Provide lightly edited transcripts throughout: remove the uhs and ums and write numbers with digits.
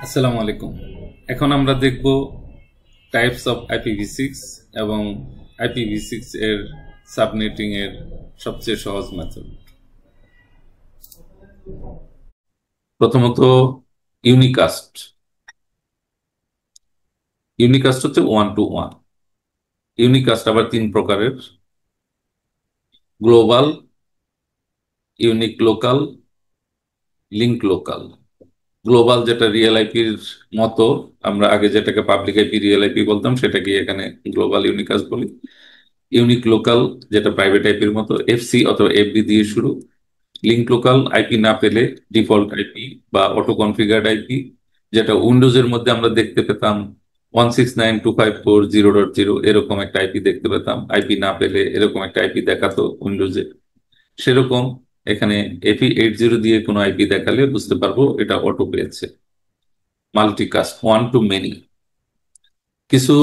আসসালামু আলাইকুম। এখন আমরা দেখব টাইপস অফ IPv6 এবং IPv6 এর সাবনেটিং এর সবচেয়ে সহজ মেথড। প্রথমত ইউনিকাস্ট। ইউনিকাস্ট হচ্ছে 1 to 1। ইউনিকাস্ট আবার তিন প্রকারের: global, unique local, link local. Global যেটা রিয়েল আইপির মতো, আমরা আগে যেটাকে পাবলিক আইপি রিয়েল আইপি বলতাম সেটাকে এখানে গ্লোবাল ইউনিকাস্ট বলি। ইউনিক লোকাল যেটা প্রাইভেট আইপির মতো, এফসি অথবা এফবি দিয়ে শুরু। লিঙ্ক লোকাল আইপি না পেলে ডিফল্ট আইপি বা অটো কনফিগার্ড আইপি, যেটা উইন্ডোজের মধ্যে আমরা দেখতে পেতাম 169.254.0.0, এরকম একটা আইপি দেখতে পেতাম। আইপি না পেলে এরকম একটা আইপি দেখাতো উইন্ডোজে, সেরকম এখানে AP80 দিয়ে কোনো আইপি দেখালে বুঝতে পারবো এটা অটো পেয়েছে। Multicast, 1 to many। কিছু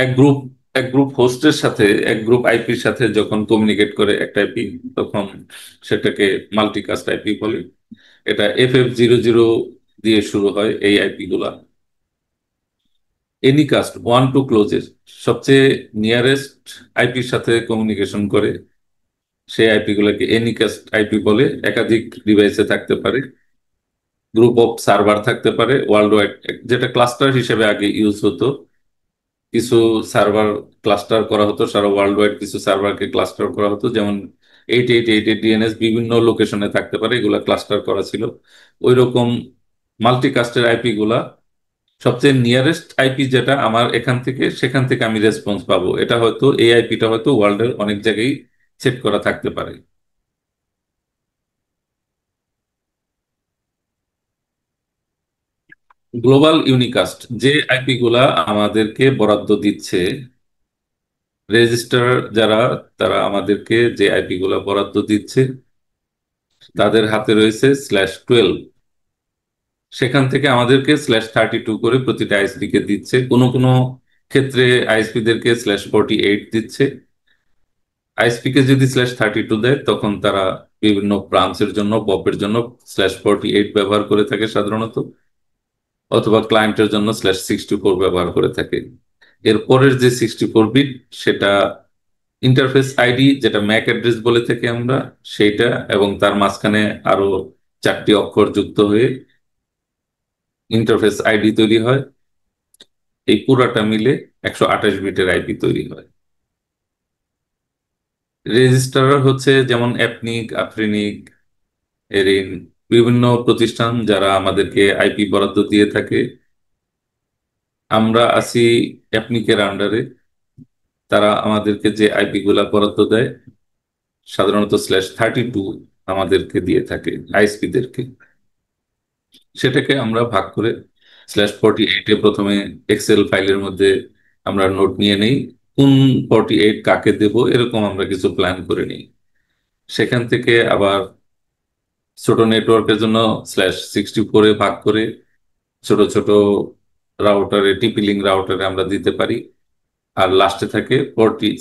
এক গ্রুপ এক গ্রুপ হোস্টের সাথে এক গ্রুপ আইপির সাথে যখন কমিউনিকেট করে একটা আইপি, তখন সেটাকে মাল্টিকাস্ট আইপি বলে। এটা FF00 দিয়ে শুরু হয় এই আইপি গুলা। এনিকাস্ট, 1 to closest, সবচেয়ে নিয়ারেস্ট আইপির সাথে কমিউনিকেশন করে সেই আইপি গুলাকে এনিকাস্ট আইপি বলে। একাধিক ডিভাইসে থাকতে পারে, গ্রুপ অফ সার্ভার থাকতে পারে ওয়ার্ল্ড ওয়াইড, যেটা ক্লাস্টার হিসেবে আগে ইউজ হতো। কিছু সার্ভার ক্লাস্টার করা হতো, সারা ওয়ার্ল্ড ওয়াইড কিছু সার্ভারকে ক্লাস্টার করা হতো, যেমন 8888 ডিএনএস বিভিন্ন লোকেশনে থাকতে পারে, এগুলা ক্লাস্টার করা ছিল। ওই রকম মাল্টিকাস্টের আইপি গুলা সবচেয়ে নিয়ারেস্ট আইপি, যেটা আমার এখান থেকে সেখান থেকে আমি রেসপন্স পাবো, এটা হয়তো এই আইপিটা হয়তো ওয়ার্ল্ডের অনেক জায়গায় সেট করা থাকতে পারে। গ্লোবাল ইউনিকাস্ট, যে আইপি গুলা আমাদেরকে বরাদ্দ দিচ্ছে রেজিস্ট্রার যারা, তারা আমাদেরকে যে আইপি গুলা বরাদ্দ দিচ্ছে তাদের হাতে রয়েছে /12। সেখান থেকে আমাদেরকে /32 করে প্রতিটা আইএসপি কে দিচ্ছে। কোনো কোনো ক্ষেত্রে আইএসপি দেরকে /48 দিচ্ছে। আইএসপি কে যদি /32 দেয়, তখন তারা বিভিন্ন ব্রাঞ্চের জন্য, পপের জন্য /48 ব্যবহার করে থাকে সাধারণত, অথবা ক্লায়েন্টের জন্য /64 ব্যবহার করে থাকে। এর পরের যে 64 বিট, সেটা ইন্টারফেস আইডি, যেটা ম্যাক অ্যাড্রেস বলে থাকি আমরা, সেইটা, এবং তার মাঝখানে আরো 4টি অক্ষর যুক্ত হয়ে ইন্টারফেস আইডি তৈরি হয়। এই পুরাটা মিলে 128 বিটের আইপি তৈরি হয়। রেজিস্ট্রার হচ্ছে যেমন অ্যাপনিক, আফ্রিনিক, এরিন, বিভিন্ন প্রতিষ্ঠান যারা আমাদেরকে আইপি বরাদ্দ দিয়ে থাকে। আমরা আছি অ্যাপনিকের আন্ডারে। তারা আমাদেরকে যে আইপি গুলা বরাদ্দ দেয়, সাধারণত /32 আমাদেরকে দিয়ে থাকে আইএসপি দেরকে। সেটাকে আমরা ভাগ করে /48-এ প্রথমে এক্সেল ফাইলের মধ্যে আমরা নোট নিয়ে নেই, কোন 48 কাকে দেব, এরকম আমরা কিছু প্ল্যান করে নিই। সেখান থেকে আবার ছোট নেটওয়ার্কের জন্য /64-এ ভাগ করে ছোট ছোট রাউটারে, টিপি লিঙ্ক রাউটারে আমরা দিতে পারি। আর লাস্টে থাকে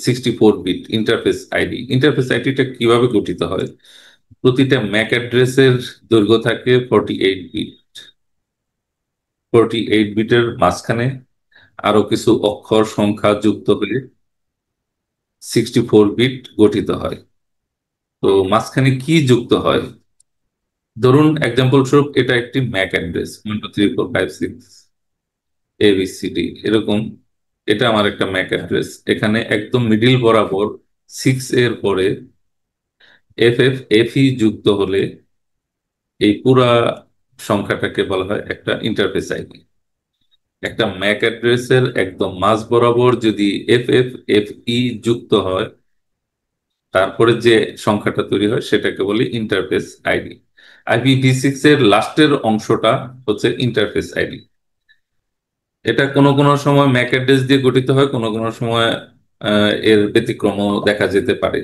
64 বিট ইন্টারফেস আইডি। ইন্টারফেস আইডিটা কিভাবে গঠিত হয়? প্রতিটা ম্যাক অ্যাড্রেসের দৈর্ঘ্য থাকে 48 বিট। 48 বিটের মাঝখানে আরো কিছু অক্ষর সংখ্যা যুক্ত হয়ে 64 বিট গঠিত হয়। তো মাঝখানে কি যুক্ত হয়? ধরুন এক্সাম্পল স্বরূপ, এটা একটি ম্যাক অ্যাড্রেস 1 2 3 4 5 6 ABCD এরকম। এটা আমার একটা ম্যাক অ্যাড্রেস। এখানে একদম মিডিল বরাবর 6 এর পরে FFFE যুক্ত হলে এই পুরা সংখ্যাটাকে বলা হয় একটা ইন্টারফেস আইডি। একটা ম্যাক অ্যাড্রেসের একদম মাঝ বরাবর যদি FFFE যুক্ত হয়, তারপরে যে সংখ্যাটা তৈরি হয় সেটাকে বলি ইন্টারফেস আইডি। IPv6 এর লাস্টের অংশটা হচ্ছে ইন্টারফেস আইডি। এটা কোনো কোনো সময় ম্যাক অ্যাড্রেস দিয়ে গঠিত হয়, কোনো কোনো সময় এর ব্যতিক্রমও দেখা যেতে পারে।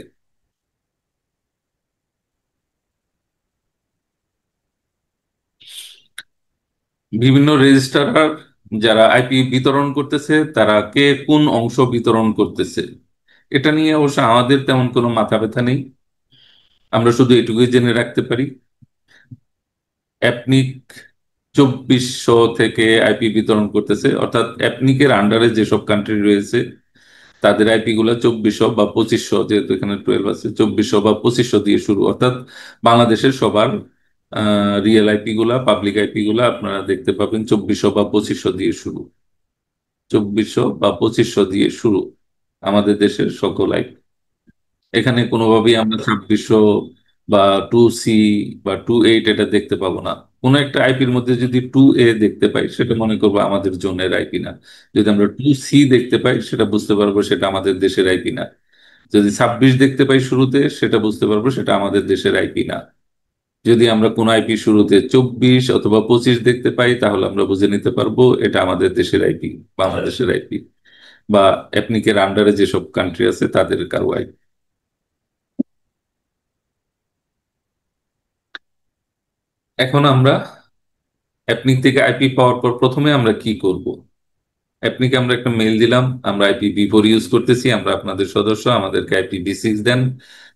বিভিন্ন রেজিস্ট্রার যারা আইপি বিতরণ করতেছে, তারা কে কোন অংশ বিতরণ করতেছে, এটা নিয়ে অবশ্য আমাদের তেমন কোনো মাথা ব্যথা নেই। আমরা শুধু এটুকুই জেনে রাখতে পারি, অ্যাপনিক 2400 থেকে আইপি বিতরণ করতেছে, অর্থাৎ অ্যাপনিকের আন্ডারে যেসব কান্ট্রি রয়েছে তাদের আইপি গুলা 2400 বা 2500, যেহেতু এখানে 12 আছে, 2400 বা 2500 দিয়ে শুরু। অর্থাৎ বাংলাদেশের সবার রিয়েল আইপি গুলা, পাবলিক আইপি গুলা আপনারা দেখতে পাবেন 2400 বা 2500 দিয়ে শুরু। 2400 বা 2500 দিয়ে শুরু আমাদের দেশের সকল আইপি। এখানে কোনোভাবেই আমরা 2600 বা 2C বা 28 এটা দেখতে পাবো না। কোনো একটা আইপির মধ্যে যদি 2A দেখতে পাই, সেটা মনে করবো আমাদের জোনের আইপি না। যদি আমরা 2C দেখতে পাই, সেটা বুঝতে পারবো সেটা আমাদের দেশের আইপি না। যদি 26 দেখতে পাই শুরুতে, সেটা বুঝতে পারবো সেটা আমাদের দেশের আইপি না। যদি আমরা কোনো আইপি শুরুতে 24 অথবা 25 দেখতে পাই, তাহলে আমরা বুঝে নিতে পারবো এটা আমাদের দেশের আইপি, বাংলাদেশের আইপি, বা এপনিকের আন্ডারে যেসব কান্ট্রি আছে তাদের কারো আইপি। এখন আমরা অ্যাপনিক থেকে আইপি পাওয়ার পর প্রথমে আমরা কি করব? অ্যাপনিকে আমরা একটা মেইল দিলাম, আমরা IPv4 ইউজ করতেছি, আমরা আপনাদের সদস্য, আমাদেরকে IPv6 দেন।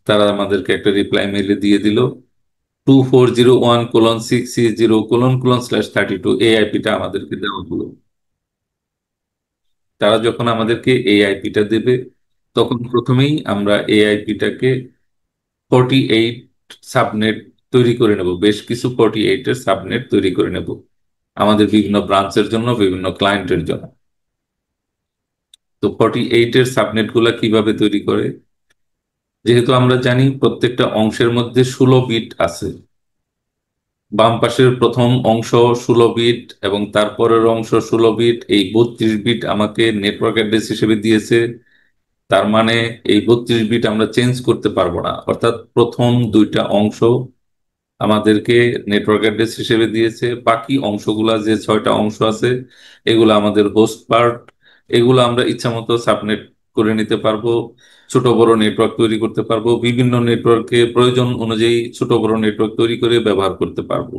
তারা আমাদেরকে একটা রিপ্লাই মেইলে দিয়ে দিল 2401:6C0::/32, এই আইপিটা আমাদেরকে দেওয়া হলো। তারা যখন আমাদেরকে এই আইপিটা দেবে, তখন প্রথমেই আমরা এই আইপিটাকে 48 সাবনেট তৈরি করে নেব, বেশ কিছু 48-এর সাবনেট তৈরি করে নেব আমাদের বিভিন্ন ব্রাঞ্চের জন্য, বিভিন্ন ক্লায়েন্টের জন্য। তো 48-এর সাবনেট গুলা কিভাবে তৈরি করে? যেহেতু আমরা জানি প্রত্যেকটা অংশের মধ্যে 16 বিট আছে। বাম পাশের প্রথম অংশ 16 বিট এবং তারপরের অংশ 16 বিট, এই 32 বিট আমাকে নেটওয়ার্ক অ্যাড্রেস হিসেবে দিয়েছে। তার মানে এই 32 বিট আমরা চেঞ্জ করতে পারবো না, অর্থাৎ প্রথম দুইটা অংশ আমাদেরকে নেটওয়ার্ক অ্যাড্রেস হিসেবে দিয়েছে। বাকি অংশগুলা, যে 6টা অংশ আছে, এগুলো আমাদের হোস্ট পার্ট। এগুলো আমরা ইচ্ছামতো সাবনেট করে নিতে পারবো, ছোট বড় নেটওয়ার্ক তৈরি করতে পারবো, বিভিন্ন নেটওয়ার্কে প্রয়োজন অনুযায়ী ছোট বড় নেটওয়ার্ক তৈরি করে ব্যবহার করতে পারবো।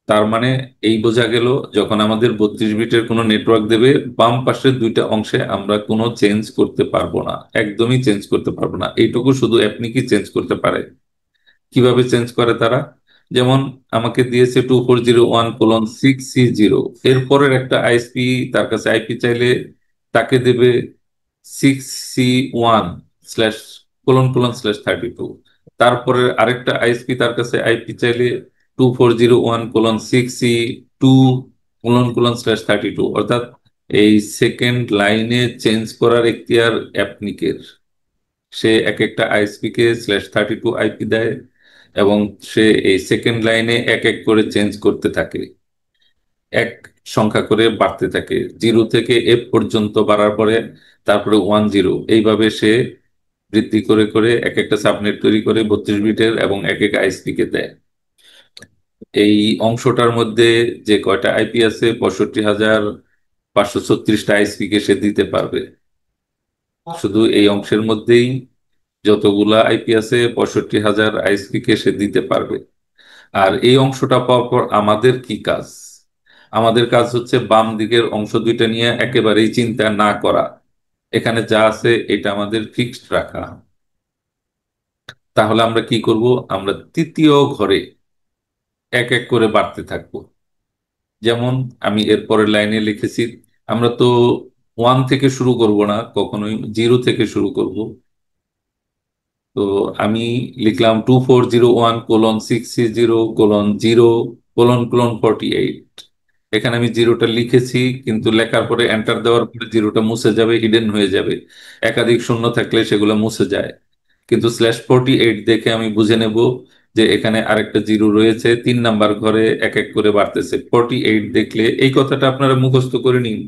তার মানে এই বোঝা গেল, যখন আমাদের 32 বিটের কোনো নেটওয়ার্ক দেবে, বাম পাশের দুইটা অংশে আমরা কোনো চেঞ্জ করতে পারবো না, একদমই চেঞ্জ করতে পারবো না। এইটুকু শুধু আপনি কি চেঞ্জ করতে পারে। কিভাবে চেঞ্জ করে তারা? যেমন আমাকে দিয়েছে 2401:6C0, এরপরের একটা আইএসপি তার কাছে আইপি চাইলে তাকে দেবে 6C1::/32। তারপরে আরেকটা আইএসপি তার কাছে আইপি চাইলে 2401:6C2::/32। অর্থাৎ এই সেকেন্ড লাইনে চেঞ্জ করার এখতিয়ার অ্যাপনিকের। সে এক একটা আইএসপি কে /32 আইপি দেয়, এবং সে এই সেকেন্ড লাইনে এক এক করে চেঞ্জ করতে থাকে, এক সংখ্যা করে বাড়তে থাকে, 0 থেকে F পর্যন্ত বাড়ার পরে তারপরে 10, এইভাবে সে বৃদ্ধি করে করে এক একটা সাবনেট তৈরি করে 32 বিটের, এবং এক এক আইএসপি কে দেয়। এই অংশটার মধ্যে যে কয়টা আইপি আছে, 65,536টা আইএসপি কে সে দিতে পারবে। শুধু এই অংশের মধ্যেই যতগুলা আইপি আছে, 65,000 আইএসপি কে সে দিতে পারবে। আর এই অংশটা পাওয়ার পর আমাদের কি কাজ? আমাদের কাজ হচ্ছে বাম দিকের অংশ দুইটা নিয়ে একেবারেই চিন্তা না করা, এখানে যা আছে এটা আমাদের ফিক্সড রাখা। তাহলে আমরা কি করব? আমরা তৃতীয় ঘরে এক এক করে বাড়তে থাকবো। যেমন আমি এর পরের লাইনে লিখেছি, আমরা তো 1 থেকে শুরু করব না, কখনোই 0 থেকে শুরু করব। তো আমি লিখলাম 2401:6C0:0::48। এখানে আমি জিরোটা লিখেছি, কিন্তু লেখার পরে এন্টার দেওয়ার পরে জিরোটা মুছে যাবে, হিডেন হয়ে যাবে। একাধিক শূন্য থাকলে সেগুলো মুছে যায়। কিন্তু /48 দেখে আমি বুঝে নেব যে এখানে আরেকটা জিরো রয়েছে, 3 নাম্বার ঘরে এক এক করে বাড়তেছে। 48 দেখলে, এই কথাটা আপনারা মুখস্থ করে নিন,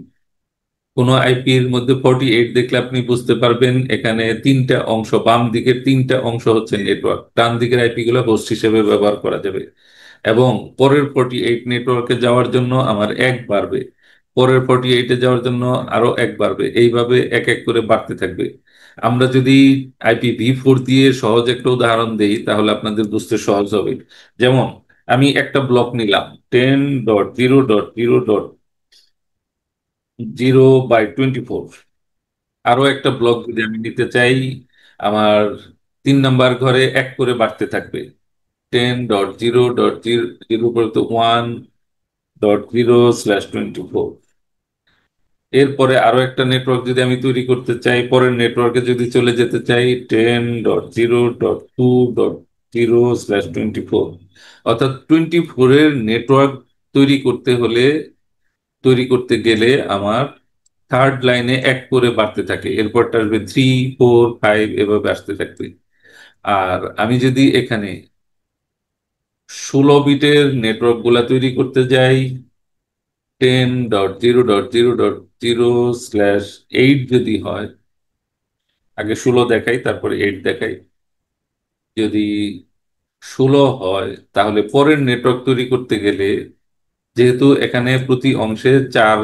কোনো আইপির মধ্যে 48 দেখলে আপনি বুঝতে পারবেন এখানে তিনটা অংশ, বাম দিকের তিনটা অংশ হচ্ছে নেটওয়ার্ক, ডান দিকের আইপি গুলো হোস্ট হিসেবে ব্যবহার করা যাবে। এবং পরের 48 নেটওয়ার্কে যাওয়ার জন্য আমার এক বাড়বে, পরের 48-এ যাওয়ার জন্য আরো এক বাড়বে, এইভাবে এক এক করে বাড়তে থাকবে। আমরা যদি IPv4 দিয়ে সহজ একটা উদাহরণ দেই, তাহলে আপনাদের বুঝতে সহজ হবে। যেমন আমি একটা ব্লক নিলাম 10.0.0.0/24। আরো একটা ব্লক যদি আমি নিতে চাই, আমার 3 নাম্বার ঘরে এক করে বাড়তে থাকবে, 10.0.0.0 পর্যন্ত 1, 10.0/24। এরপরে আরো একটা নেটওয়ার্ক যদি আমি তৈরি করতে চাই, পরের নেটওয়ার্কে যদি চলে যেতে চাই 10.0.2.0/24, অর্থাৎ 24-এর নেটওয়ার্ক তৈরি করতে হলে, তৈরি করতে গেলে আমার থার্ড লাইনে এক করে বাড়তে থাকে, এরপরটা আসবে 3, 4, 5 এভাবে আসতে থাকবে। আর আমি যদি এখানে 16 বিটের নেটওয়ার্ক গুলা তৈরি করতে যাই, 10.0.0.0/8 যদি হয়, আগে 16 দেখাই তারপরে 8 দেখাই, যদি 16 হয় তাহলে পরের নেটওয়ার্ক তৈরি করতে গেলে, যেহেতু এখানে প্রতি অংশে 4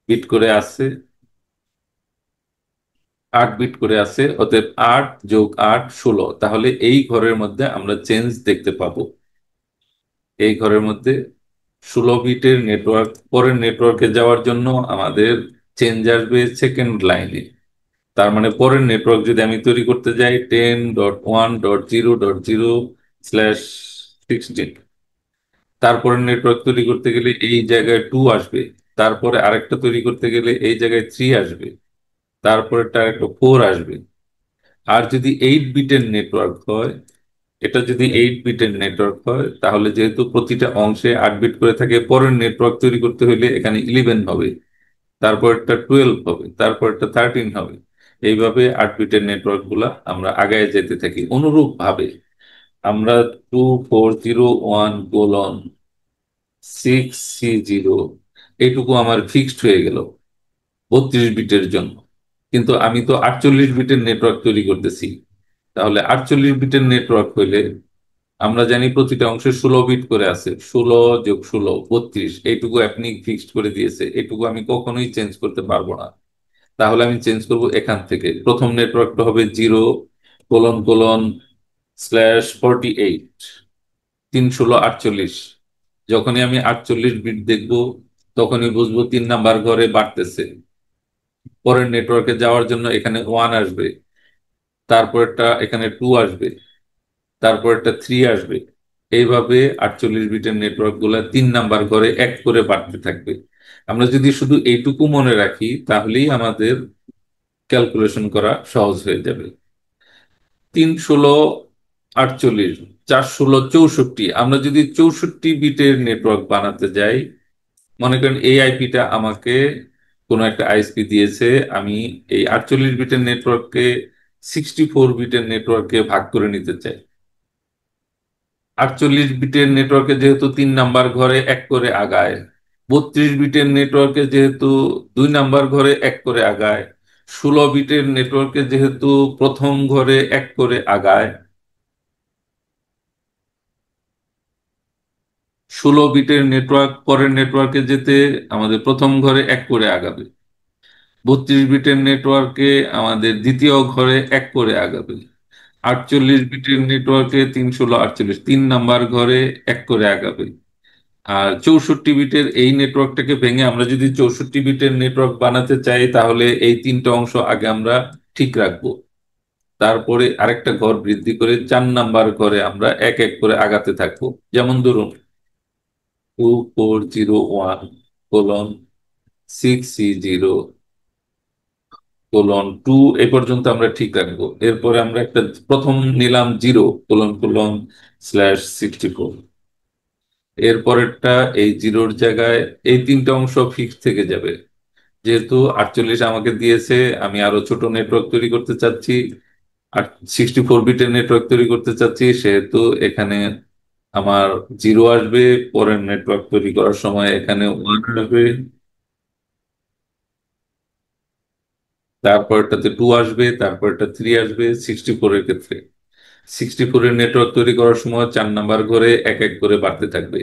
বিট করে আছে, 8 বিট করে আছে, অতএব 8+8 16, তাহলে এই ঘরের মধ্যে আমরা চেঞ্জ দেখতে পাবো। এই ঘরের মধ্যে 16 বিটের নেটওয়ার্ক, পরের নেটওয়ার্কে যাওয়ার জন্য আমাদের চেঞ্জ আসবে সেকেন্ড লাইনে। তার মানে পরের নেটওয়ার্ক যদি আমি তৈরি করতে যাই 10.1.0.0/16, তারপরে নেটওয়ার্ক তৈরি করতে গেলে এই জায়গায় 2 আসবে, তারপরে আরেকটা তৈরি করতে গেলে এই জায়গায় 3 আসবে, তারপরেটা একটা 4 আসবে। আর যদি 8 বিটের নেটওয়ার্ক হয়, এটা যদি 8 বিটের নেটওয়ার্ক হয়, তাহলে যেহেতু প্রতিটা অংশে 8 বিট করে থাকে, পরের নেটওয়ার্ক তৈরি করতে হলে এখানে 11 হবে, তারপরটা 12 হবে, তারপরটা 13 হবে। এইভাবে 8 বিটের নেটওয়ার্ক গুলা আমরা আগায় যেতে থাকি। অনুরূপ ভাবে আমরা 2401:6C0, এইটুকু আমার ফিক্সড হয়ে গেল 32 বিটের জন্য। কিন্তু আমি তো 48 বিটের নেটওয়ার্ক তৈরি করতেছি, তাহলে 48 বিটের নেটওয়ার্ক হইলে আমরা জানি প্রতিটা অংশে 16 বিট করে আছে, 16+16 32, এইটুকু আপনি ফিক্সড করে দিয়েছে, এইটুকু আমি কখনোই চেঞ্জ করতে পারবো না। তাহলে আমি চেঞ্জ করব এখান থেকে, প্রথম নেটওয়ার্কটা হবে 0::/48, 3 16 48। যখনই আমি 48 বিট দেখব, তখনই বুঝবো 3 নাম্বার ঘরে বাড়তেছে। পরের নেটওয়ার্কে যাওয়ার জন্য এখানে 1 আসবে, তারপরটা এখানে 2 আসবে, তারপরটা 3 আসবে। এইভাবে 48 বিটের নেটওয়ার্ক গুলা 3 নাম্বার ঘরে এক করে বাড়তে থাকবে। আমরা যদি শুধু এইটুকু মনে রাখি, তাহলেই আমাদের ক্যালকুলেশন করা সহজ হয়ে যাবে। 3 16 48, 4 16 64, আমরা যদি 64 বিটের নেটওয়ার্ক বানাতে যাই, মনে করেন এই আইপিটা আমাকে কোনো একটা আইএসপি দিয়েছে, আমি এই 48 বিটের নেটওয়ার্ককে 64 বিটের নেটওয়ার্কে ভাগ করে নিতে চাই। 48 বিটের নেটওয়ার্কে যেহেতু 3 নাম্বার ঘরে এক করে আগায়, 32 বিটের নেটওয়ার্কে যেহেতু 2 নাম্বার ঘরে এক করে আগায়, 16 বিটের নেটওয়ার্কে যেহেতু প্রথম ঘরে এক করে আগায়, 16 বিটের নেটওয়ার্ক পরের নেটওয়ার্কে যেতে আমাদের প্রথম ঘরে এক করে আগাবে, 32 বিটের নেটওয়ার্কে আমাদের দ্বিতীয় ঘরে এক করে আগাবে, 48 বিটের নেটওয়ার্কে 3 16 48 3 নাম্বার ঘরে এক করে আগাবে। আর 64 বিটের এই নেটওয়ার্কটাকে ভেঙে আমরা যদি 64 বিটের নেটওয়ার্ক বানাতে চাই, তাহলে এই 3টা অংশ আগে আমরা ঠিক রাখবো, তারপরে আরেকটা ঘর বৃদ্ধি করে 4 নাম্বার ঘরে আমরা এক এক করে আগাতে থাকবো। যেমন ধরুন 2401:6C0:2 এই পর্যন্ত আমরা ঠিক রাখবো। এরপরে আমরা একটা প্রথম নিলাম 0::/64, এরপরেরটা এই জিরোর জায়গায় এই 3টা অংশ ফিক্স থেকে যাবে। যেহেতু 48 আমাকে দিয়েছে, আমি আরো ছোট নেটওয়ার্ক তৈরি করতে চাচ্ছি, আর 64 বিটের নেটওয়ার্ক তৈরি করতে চাচ্ছি, সেহেতু এখানে আমার 0 আসবে, পরের নেটওয়ার্ক তৈরি করার সময় এখানে 1 আসবে, তারপরটাতে 2 আসবে, তারপরটা 3 আসবে। 64-এর ক্ষেত্রে 64-এর নেটওয়ার্ক তৈরি করার সময় 4 নাম্বার ঘরে এক এক করে বাড়তে থাকবে।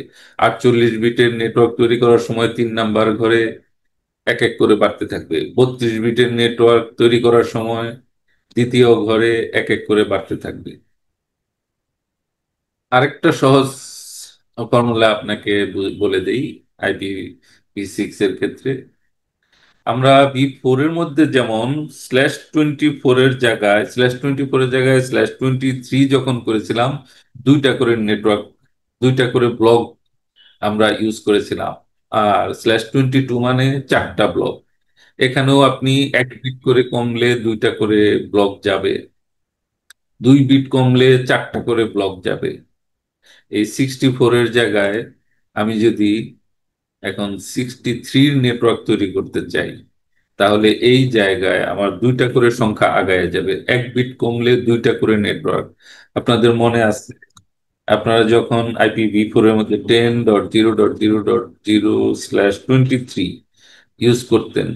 48 বিটের নেটওয়ার্ক তৈরি করার সময় 3 নাম্বার ঘরে এক এক করে বাড়তে থাকবে। 32 বিটের নেটওয়ার্ক তৈরি করার সময় দ্বিতীয় ঘরে এক এক করে বাড়তে থাকবে। আরেকটা সহজ ফর্মুলা আপনাকে বলে দেই। IPv6 এর ক্ষেত্রে আমরা V4-এর মধ্যে যেমন /24 এর জায়গায় যখন করেছিলাম, দুইটা করে নেটওয়ার্ক, দুইটা করে ব্লক আমরা ইউজ করেছিলাম। আর /22 মানে 4টা ব্লক। এখানেও আপনি 1 বিট করে কমলে 2টা করে ব্লক যাবে, 2 বিট কমলে 4টা করে ব্লক যাবে। এই 64-এর জায়গায় আমি যদি এখন 63-র নেটওয়ার্ক তৈরি করতে চাই, তাহলে এই জায়গায় আমার 2টা করে সংখ্যা আগায় যাবে, 1 বিট কমলে 2টা করে নেটওয়ার্ক। আপনাদের মনে আছে, আপনারা যখন IPv4-এর মধ্যে 10.0.0.0/23 ইউজ করতেন,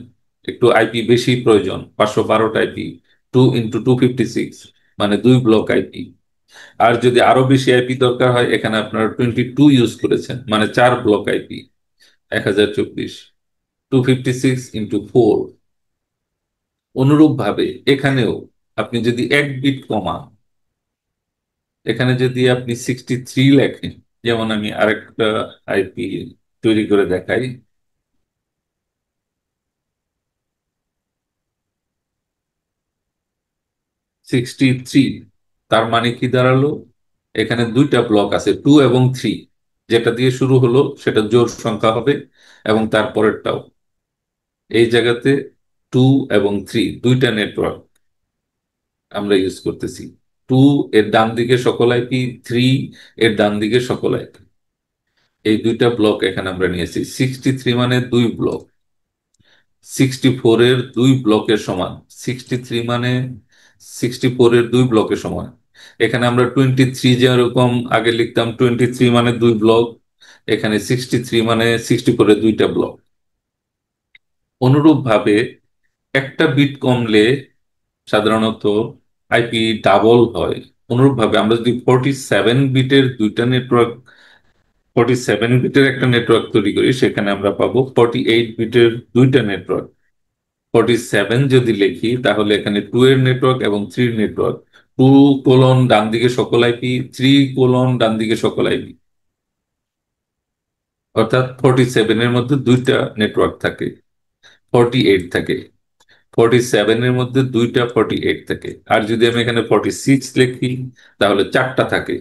একটু আইপি বেশি প্রয়োজন, 512টা আইপি, 2 × 256, মানে 2 ব্লক আইপি। আর যদি আরো বেশি আইপি দরকার হয়, এখানে আপনারা 22 ইউজ করেছেন, মানে 4 ব্লক আইপি, 1024, 256 × 4। অনুরূপ ভাবে এখানেও আপনি যদি 1 বিট কমান, এখানে যদি আপনি 63 লেখেন, যেমন আমি আরেকটা আইপি তৈরি করে দেখাই, 63, তার মানে কি দাঁড়ালো? এখানে 2টা ব্লক আছে, 2 এবং 3, যেটা দিয়ে শুরু হলো সেটা জোড় সংখ্যা হবে, এবং তারপরেরটাও। এই জায়গাতে 2 এবং 3 2টা নেটওয়ার্ক আমরা ইউজ করতেছি। 2 এর ডান দিকে সকল আইপি, 3 এর ডান দিকে সকল আইপি, এই 2টা ব্লক এখানে আমরা নিয়েছি। 63 মানে 2 ব্লক, 64-এর 2 ব্লকের সমান। 63 মানে 64-এর 2 ব্লকের সমান। এখানে আমরা 23 যেরকম আগে লিখতাম, 23 মানে 2 ব্লক, এখানে 63 মানে 64-এর 2টা ব্লক। অনুরূপ ভাবে 1টা বিট কমলে সাধারণত আইপি ডাবল হয়। অনুরূপ ভাবে আমরা যদি 47 বিটের 2টা নেটওয়ার্ক, 47 বিটের একটা নেটওয়ার্ক তৈরি করি, সেখানে আমরা পাবো 48 বিটের 2টা নেটওয়ার্ক। 47 যদি লিখি, তাহলে এখানে 2 এর নেটওয়ার্ক এবং 3 নেটওয়ার্ক, 2 : ডান দিকে সকল আইপি, 3 : ডান দিকে সকল আইপি, অর্থাৎ 47-এর মধ্যে 2টা নেটওয়ার্ক থাকে, 48 থাকে। 47-এর মধ্যে 2টা 48 থাকে। আর যদি আমি এখানে 46 লিখি, তাহলে 4টা থাকে।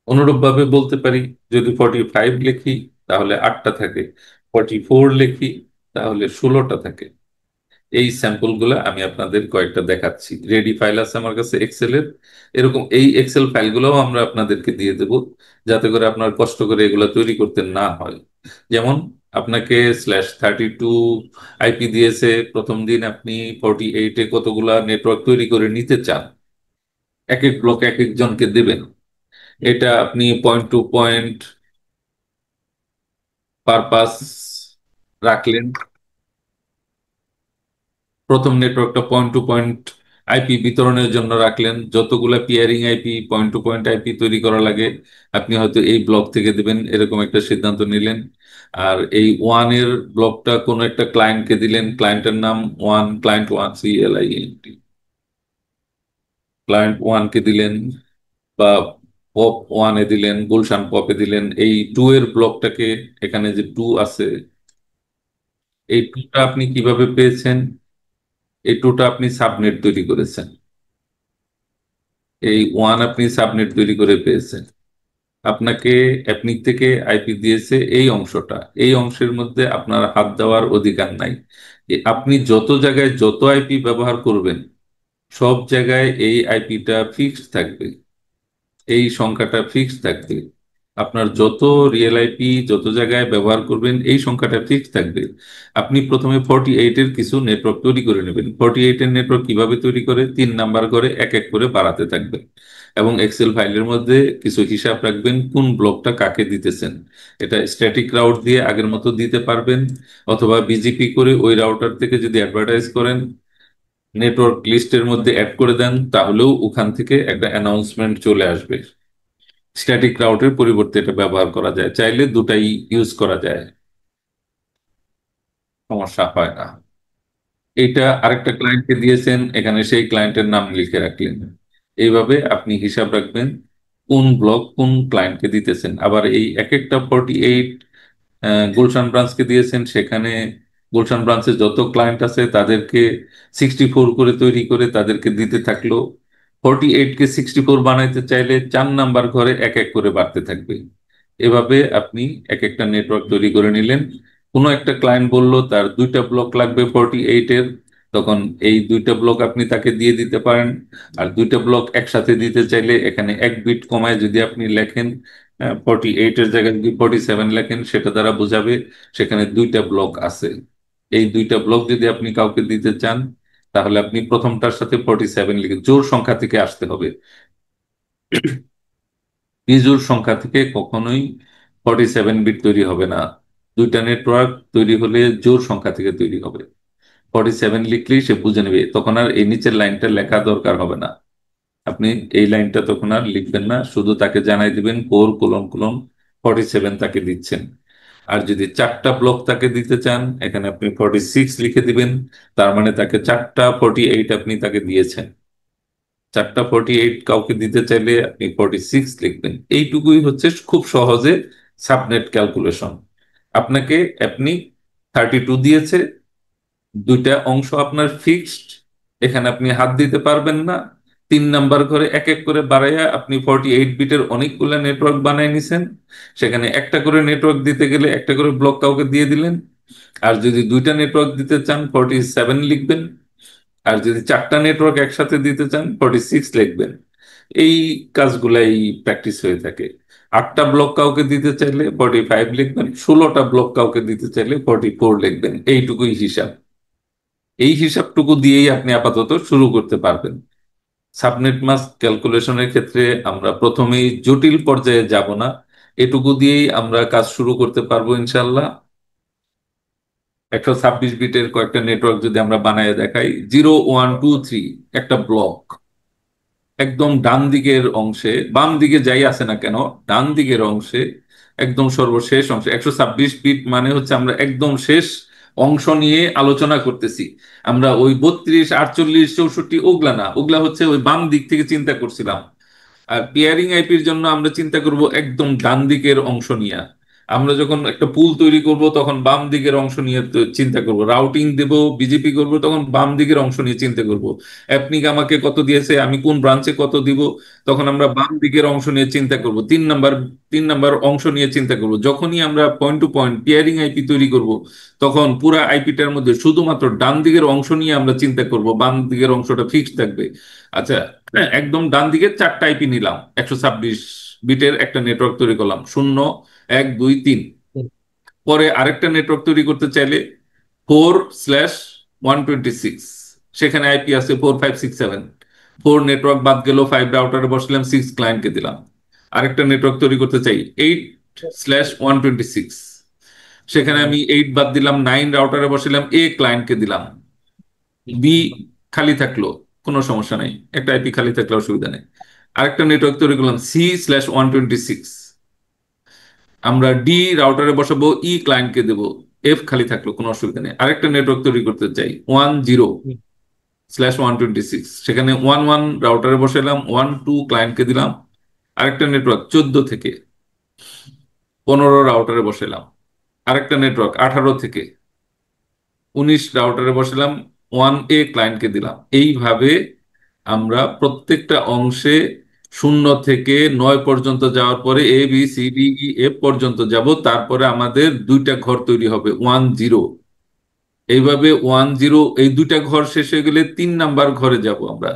অনুরূপ ভাবে বলতে পারি, যদি 45 লিখি, তাহলে 8টা থাকে। 44 লিখি, তাহলে 16টা থাকে। এই স্যাম্পল গুলা আমি আপনাদের কয়েকটা দেখাচ্ছি, রেডি ফাইল আছে আমার কাছে এক্সেল এর। এরকম এই এক্সেল ফাইলগুলোও আমরা আপনাদেরকে দিয়ে দেব, যাতে করে আপনার কষ্ট করে এগুলা তৈরি করতে না হয়। যেমন আপনাকে /32 আইপি দিয়েছে, প্রথম দিন আপনি 48-এ কতগুলা নেটওয়ার্ক তৈরি করে নিতে চান, এক এক ব্লক এক একজনকে দেবেন। এটা আপনি পয়েন্ট টু পয়েন্ট পারপাস রাখলেন। প্রথম নেটওয়ার্কটা পয়েন্ট টু পয়েন্ট আইপি বিতরণের জন্য রাখলেন, যতগুলা peering IP, point to point IP তৈরি করা লাগে আপনি হয়তো এই ব্লক থেকে দিবেন, এরকম একটা সিদ্ধান্ত নিলেন। আর এই ওয়ানের ব্লকটা কোনো একটা ক্লায়েন্টকে দিলেন, ক্লায়েন্টের নাম ওয়ান, ক্লায়েন্ট 1, CLIENT, ক্লায়েন্ট 1-কে দিলেন, বা পপ 1-এ দিলেন, গুলশান পপে দিলেন। এই 2 এর ব্লকটাকে, এখানে যে 2 আছে, এই 2টা আপনি কিভাবে পেয়েছেন? এই 2টা আপনি সাবনেট তৈরি করেছেন, এই 1 আপনি সাবনেট তৈরি করে পেয়েছেন। আপনাকে অ্যাপনিক থেকে আইপি দিয়েছে এই অংশটা, এই অংশের মধ্যে আপনার হাত দেওয়ার অধিকার নাই। আপনি যত জায়গায় যত আইপি ব্যবহার করবেন, সব জায়গায় এই আইপিটা ফিক্সড থাকবে, এই সংখ্যাটা ফিক্সড থাকবে। আপনার যত রিয়েল আইপি যত জায়গায় ব্যবহার করবেন, এই সংখ্যাটা ফিক্সড থাকবে। আপনি প্রথমে 48-এর কিছু নেটওয়ার্ক তৈরি করে নেবেন। 48-এর নেটওয়ার্ক কিভাবে তৈরি করে? 3 নাম্বার করে এক এক করে বাড়াতে থাকবেন, এবং এক্সেল ফাইলের মধ্যে কিছু হিসাব রাখবেন কোন ব্লকটা কাকে দিতেছেন। এটা স্ট্যাটিক রাউট দিয়ে আগের মতো দিতে পারবেন, অথবা বিজিপি করে ওই রাউটার থেকে যদি অ্যাডভার্টাইজ করেন, নেটওয়ার্ক লিস্টের মধ্যে অ্যাড করে দেন, তাহলেও ওখান থেকে একটা অ্যানাউন্সমেন্ট চলে আসবে। স্ট্যাটিক রাউটের পরিবর্তে এটা ব্যবহার করা যায়, চাইলে দুটাই ইউজ করা যায়, সমস্যা হয় না। এইটা আরেকটা ক্লায়েন্টকে দিয়েছেন, এখানে সেই ক্লায়েন্টের নাম লিখে রাখলেন। এইভাবে আপনি হিসাব রাখবেন কোন ব্লক কোন ক্লায়েন্টকে দিতেছেন। আবার এই এক একটা 48 গুলশান ব্রাঞ্চকে দিয়েছেন, সেখানে গুলশান ব্রাঞ্চে যত ক্লায়েন্ট আছে তাদেরকে 64 করে তৈরি করে তাদেরকে দিতে থাকলো। 48-কে 64 বানাইতে চাইলে 4 নাম্বার ঘরে এক এক করে বাড়তে থাকবে। এভাবে আপনি এক একটা নেটওয়ার্ক তৈরি করে নিলেন। কোনো একটা ক্লায়েন্ট বলল তার 2টা ব্লক লাগবে 48-এর, তখন এই 2টা ব্লক আপনি তাকে দিয়ে দিতে পারেন। আর 2টা ব্লক একসাথে দিতে চাইলে এখানে 1 বিট কমায় যদি আপনি লেখেন 48-এর জায়গায় যদি 47 লেখেন, সেটা দ্বারা বোঝাবে সেখানে 2টা ব্লক আছে। এই 2টা ব্লক যদি আপনি কাউকে দিতে চান, তাহলে আপনি প্রথমটার সাথে 47 লিখে, জোড় সংখ্যা থেকে আসতে হবে। বিজোড় সংখ্যা থেকে কখনোই 47 বিট তৈরি হবে না। 2টা নেটওয়ার্ক তৈরি হলে জোড় সংখ্যা থেকে তৈরি হবে। 47 লিখলেই সে বুঝে নেবে, তখন আর এই নিচের লাইনটা লেখা দরকার হবে না। আপনি এই লাইনটা তখন আর লিখবেন না, শুধু তাকে জানাই দিবেন 4::: 47 তাকে দিচ্ছেন। আর যদি 4টা ব্লক তাকে দিতে চান, এখানে আপনি 46 লিখে দিবেন, তার মানে তাকে 4টা 48 আপনি তাকে দিয়েছেন। 4টা 48 কাউকে দিতে চাইলে আপনি 46 লিখবেন। এইটুকুই হচ্ছে খুব সহজে সাবনেট ক্যালকুলেশন। আপনাকে আপনি 32 দিয়েছে, 2টা অংশ আপনার ফিক্সড, এখানে আপনি হাত দিতে পারবেন না। 3 নাম্বার ঘরে এক এক করে বাড়াইয়া আপনি 48 বিটের অনেকগুলো নেটওয়ার্ক বানায় নিছেন। সেখানে একটা করে নেটওয়ার্ক দিতে গেলে একটা করে ব্লক কাউকে দিয়ে দিলেন। আর যদি 2টা নেটওয়ার্ক দিতে চান 47 লিখবেন। আর যদি 4টা নেটওয়ার্ক একসাথে দিতে চান 46 লিখবেন। এই কাজগুলাই প্র্যাকটিস হয়ে থাকে। 8টা ব্লক কাউকে দিতে চাইলে 45 লিখবেন, 16টা ব্লক কাউকে দিতে চাইলে 44 লিখবেন। এইটুকুই হিসাব। এই হিসাবটুকু দিয়েই আপনি আপাতত শুরু করতে পারবেন। সাবনেট মাস্ক ক্যালকুলেশনের ক্ষেত্রে আমরা প্রথমেই জটিল পর্যায়ে যাব না, এটুকু দিয়েই আমরা কাজ শুরু করতে পারবো ইনশাল্লাহ। 126 বিটের কয়েকটা নেটওয়ার্ক যদি আমরা বানায় দেখাই, 0, 1, 2, 3 একটা ব্লক একদম ডান দিকের অংশে, বাম দিকে যাই আছে না কেন, ডান দিকের অংশে একদম সর্বশেষ অংশে 126 বিট মানে হচ্ছে আমরা একদম শেষ অংশ নিয়ে আলোচনা করতেছি। আমরা ওই 32, 48, 64 ওগুলা না, ওগুলা হচ্ছে ওই বাম দিক থেকে চিন্তা করছিলাম। আর পেয়ারিং আইপির জন্য আমরা চিন্তা করব একদম ডান দিকের অংশ নিয়ে। আমরা যখন একটা পুল তৈরি করব তখন বাম দিকের অংশ নিয়ে চিন্তা করব, রাউটিং দেব, বিজেপি করব, তখন বাম দিকের অংশ নিয়ে চিন্তা করব। অ্যাপনিক আমাকে কত দিয়েছে, আমি কোন ব্রাঞ্চে কত দিব, তখন আমরা বাম দিকের অংশ নিয়ে চিন্তা করব। 3 নাম্বার অংশ নিয়ে চিন্তা করব। যখনই আমরা point to point pairing IP তৈরি করব, তখন পুরা আইপিটার মধ্যে শুধুমাত্র ডান দিকের অংশ নিয়ে আমরা চিন্তা করব, বাম দিকের অংশটা ফিক্সড থাকবে। আচ্ছা, হ্যাঁ, একদম ডান দিকে 4টা আইপি নিলাম, 126 বিটের একটা নেটওয়ার্ক তৈরি করলাম, 0, 1, 2, 3। পরে আরেকটা নেটওয়ার্ক তৈরি করতে চাইলে 4/126, সেখানে আইপি আছে 4, 5, 6, 7। 4 নেটওয়ার্ক বাদ গেল, 5 রাউটারে বসলাম, 6 ক্লায়েন্টকে দিলাম। আরেকটা নেটওয়ার্ক তৈরি করতে চাই 8/126, সেখানে আমি 8 বাদ দিলাম, 9 রাউটারে বসলাম, ক্লায়েন্টকে দিলাম। বি খালি থাকলো, কোনো সমস্যা নাই, একটা আইপি খালি থাকলে অসুবিধা নেই। আরেকটা নেটওয়ার্ক তৈরি করলাম C/126, আমরা রাউটারে বসাবো, ক্লায়েন্টকে দেবো, খালি থাকলো, কোনো অসুবিধা নেই। আরেকটা নেটওয়ার্ক তৈরি করতে চাই 10/126, সেখানে 11 রাউটারে বসালাম, 12 ক্লায়েন্টকে দিলাম। আরেকটা নেটওয়ার্ক 14 থেকে 15 রাউটারে বসালাম। আরেকটা নেটওয়ার্ক 18 থেকে 19 রাউটারে বসালাম, 1 ক্লায়েন্টকে দিলাম। এইভাবে আমরা প্রত্যেকটা অংশে 0 থেকে 9 পর্যন্ত যাওয়ার পরে ABCDE F পর্যন্ত যাব, তারপরে আমাদের 2টা ঘর তৈরি হবে 10। এইভাবে 10, এই 2টা ঘর শেষ হয়ে গেলে 3 নাম্বার ঘরে যাব আমরা।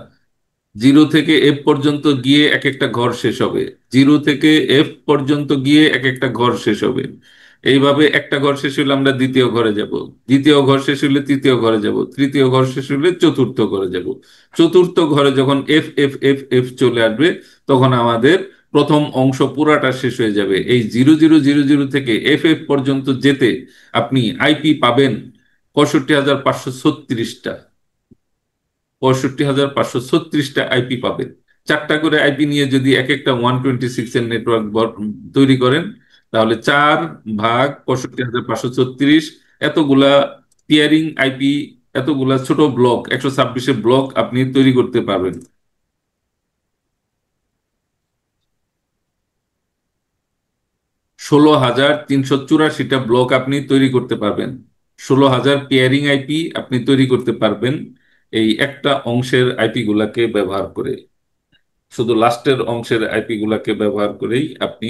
0 থেকে F পর্যন্ত গিয়ে এক একটা ঘর শেষ হবে, 0 থেকে F পর্যন্ত গিয়ে এক একটা ঘর শেষ হবে। এইভাবে একটা ঘর শেষ হলে আমরা দ্বিতীয় ঘরে যাব, দ্বিতীয় ঘর শেষ হলে তৃতীয় ঘরে যাব, তৃতীয় ঘর শেষ হলে চতুর্থ ঘরে যাব। চতুর্থ ঘরে যখন F চলে আসবে, তখন আমাদের প্রথম অংশ পুরাটা শেষ হয়ে যাবে। এই 0000 থেকে FF পর্যন্ত যেতে আপনি আইপি পাবেন 65,536টা। 65,536টা আইপি পাবেন। 4টা করে আইপি নিয়ে যদি এক একটা 126-এর নেটওয়ার্ক তৈরি করেন, তাহলে 4/65,536 এতগুলা পিয়ারিং আইপি, এতগুলা ছোট ব্লক, 126 ব্লক আপনি তৈরি করতে পারবেন। 16,384টা ব্লক আপনি তৈরি করতে পারবেন। 16,000 পেয়ারিং আইপি আপনি তৈরি করতে পারবেন এই একটা অংশের আইপি গুলাকে ব্যবহার করে। শুধু লাস্টের অংশের আইপি গুলাকে ব্যবহার করেই আপনি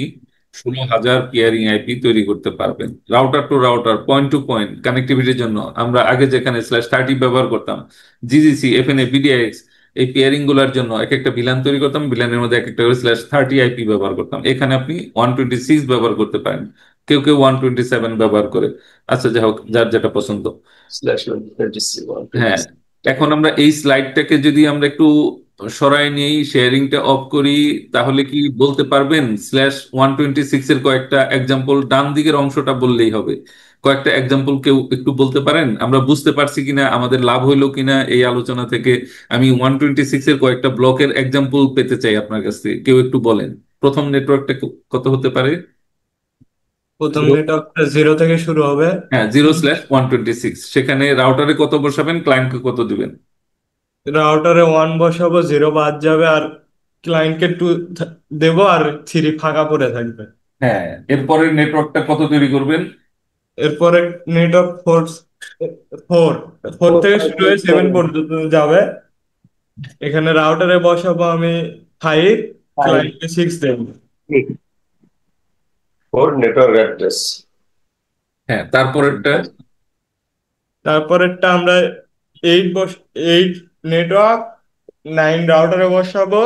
16,000 পিয়ারিং আইপি তৈরি করতে পারবেন router to router, point to point কানেক্টিভিটির জন্য। আমরা আগে যেখানে /30 ব্যবহার করতাম, জিজিসি, এফএনএ, বিডিএক্স, এই পেয়ারিং গুলার জন্য এক একটা ভিলান তৈরি করতাম, ভিলানের মধ্যে এক একটা করে /30 আইপি ব্যবহার করতাম। এখানে আপনি 126 ব্যবহার করতে পারেন, কেউ কেউ 127 ব্যবহার করে। আচ্ছা, যাই হোক, যার যেটা পছন্দ। হ্যাঁ, এখন আমরা এই স্লাইডটাকে যদি আমরা একটু সরাই নিই, শেয়ারিংটা অফ করি, তাহলে কি বলতে পারবেন /126 এর কয়েকটা এক্সাম্পল? ডান দিকের অংশটা বললেই হবে। কয়েকটা এক্সাম্পল কেউ একটু বলতে পারেন? আমরা বুঝতে পারছি কিনা, আমাদের লাভ হইলো কিনা এই আলোচনা থেকে। আমি 126 এর কয়েকটা ব্লকের এক্সাম্পল পেতে চাই আপনার কাছ থেকে, কেউ একটু বলেন। প্রথম নেটওয়ার্কটা কত হতে পারে? প্রথম নেটওয়ার্কটা 0 থেকে শুরু হবে। হ্যাঁ, 0/126। সেখানে রাউটারে কত বসাবেন, ক্লায়েন্টকে কত দিবেন? রাউটারে 1 বসাবো, 0 বাদ যাবে, আর ক্লায়েন্টকে 2 দেবো, আর 3 ফাঁকা পড়ে থাকবে। হ্যাঁ, এরপরের নেটওয়ার্কটা কত তৈরি করবেন? এরপরে নেটওয়ার্ক ফোর ফোর থেকে শুরু হয়ে 7 পর্যন্ত যাবে। এখানে রাউটারে বসাবো আমি 5, ক্লায়েন্টকে 6 দেবো। Four network address. হ্যাঁ, তারপরেরটা? তারপরেরটা আমরা 8 8 নেটওয়ার্ক 9 রাউটারে বসাবো,